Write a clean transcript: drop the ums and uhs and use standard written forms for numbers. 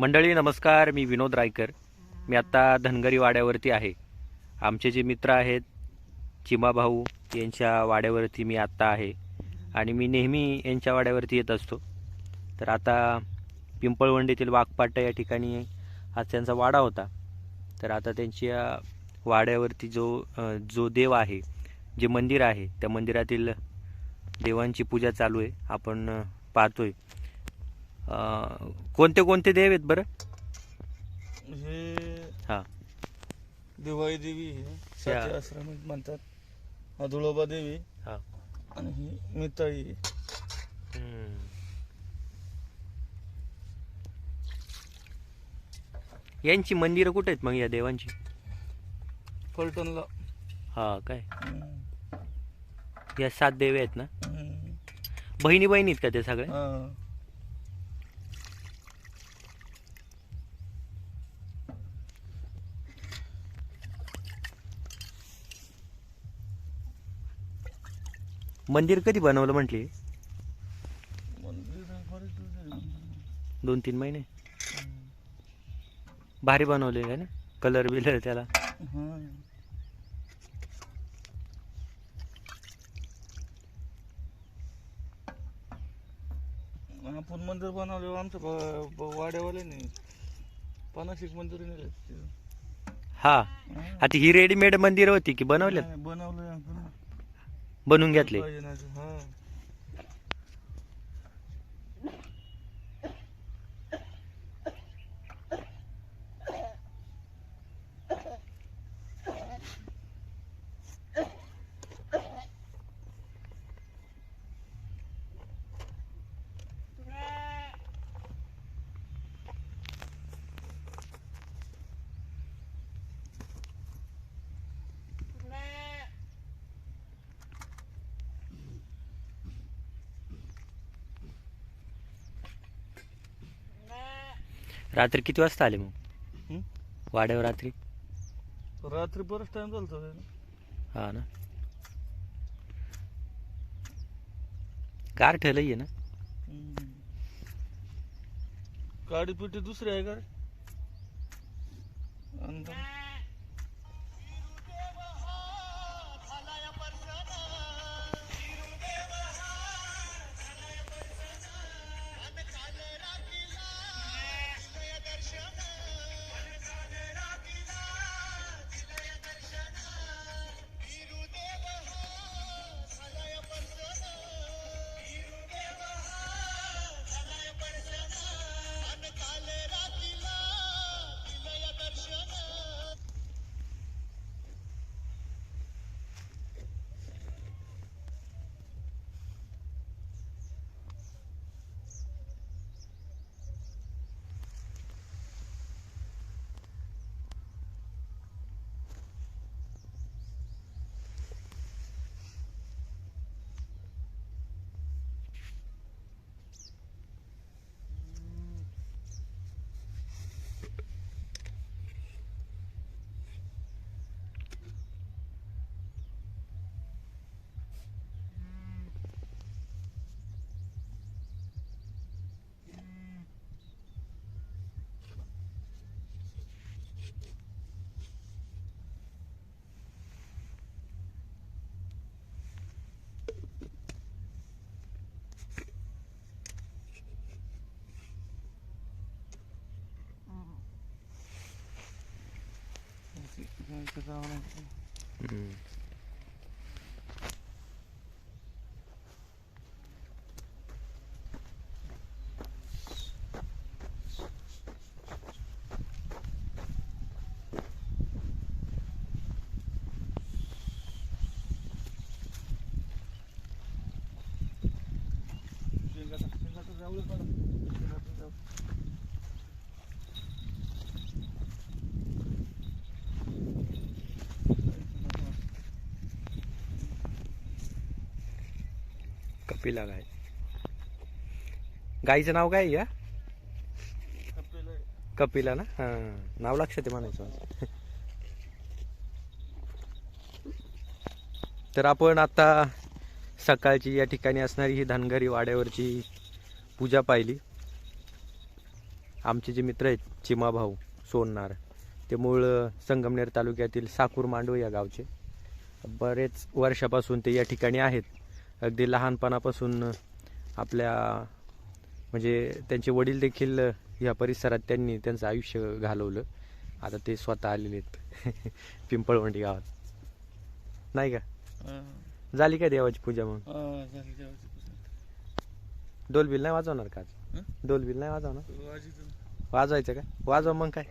मंडळी नमस्कार, मी विनोद रायकर. मी आत्ता धनगरी वाड्यावरती आहे. आमचे जे मित्र आहेत चिमा भाऊ यांच्या वाड्यावरती मी आत्ता आहे आणि मी नेहमी यांच्या वाड्यावरती येत असतो. तर आता पिंपळवंडीतील वाघपाटा या ठिकाणी आज त्यांचा वाडा होता. तर आता त्यांच्या वाड्यावरती जो देव आहे, जे मंदिर आहे, त्या मंदिरातील देवांची पूजा चालू आहे. आपण पाहतोय. कोणते कोणते देव आहेत बरं? हे हां दिवाळी देवी हे साचे आश्रमित म्हणतात. अधुळोबा देवी हां आणि ही मिताळी आहे. यांची मंदिरं कुठे आहेत मग या देवांची? फलटणला. हा काय हम्म. या 7 देवी आहेत ना? हम्म. बहिणी बहिणी आहेत का ते सगळे? हा. मंदिर कधी बनवलं म्हटली? मंदिर बरेच दिवस झाले. 2-3 महिने. भारी बनवलेलं आहे ना, कलर बिलर त्याला. हा. आपण मंदिर बनवले आमच्या वाड्यावाले नाही 50 मंदिर नेले. हा, आता ही रेडीमेड मंदिर होती की बनवल्यात? बनवलं आपण. बनवून घेतले? हा. रात्री किती वाजता आले मग हम्म? वाड्यावर? रात्री रात्री बरंच टाइम झालता. हा ना, कार ठेलही आहे ना. गाडी पिटी दुसरी आहे का रे? अंदर. कपिला गाय. गाईचं नाव काय या? कपिला ना. हा, नाव लक्षात आहे म्हणायचं. तर आपण आता सकाळची या ठिकाणी असणारी ही धनगरी वाड्यावरची पूजा पाहिली. आमचे जे मित्र आहेत चिमा भाऊ सोननार, ते मूळ संगमनेर तालुक्यातील साकूर मांडव या गावचे. बरेच वर्षापासून ते या ठिकाणी आहेत. अगदी लहानपणापासून आपल्या म्हणजे त्यांचे वडील देखील या परिसरात त्यांनी त्यांचं आयुष्य घालवलं. आता ते स्वतः आलेले आहेत पिंपळवंडी गावात, नाही का? हा. झाली का देवाची पूजा मग? हा, झाली देवाची पूजा. डोलबिल नाही वाजवणार का आज? हं? डोलबिल नाही वाजवणार? वाजितो. वाजवायचं का? वाजवा मग काय.